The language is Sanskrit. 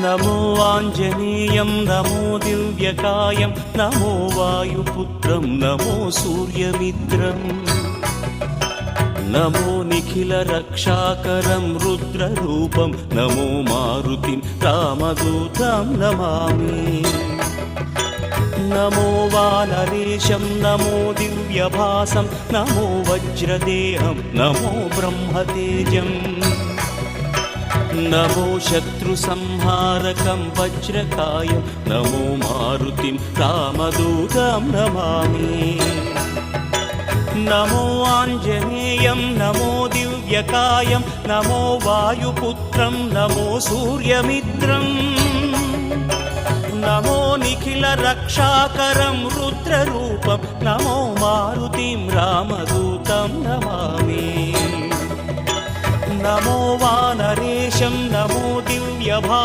नमो आञ्जनेयं नमो दिव्यकायं नमो वायुपुत्रं नमो सूर्यमित्रम् नमो निखिलरक्षाकरं रुद्ररूपं नमो मारुतिं रामदूतं नमामि नमो वानरेशं नमो दिव्यभासं नमो वज्रदेहं नमो ब्रह्मतेजम् नमो शत्रुसंहारकं वज्रकायं नमो मारुतिं रामदूतं नमामि नमो आञ्जनेयं नमो दिव्यकायं नमो वायुपुत्रं नमो सूर्यमित्रम् नमो निखिलरक्षाकरं रुद्ररूपं नमो मारुतिं रामदूतं नमामि नमो वानरेशं नमो दिव्यभा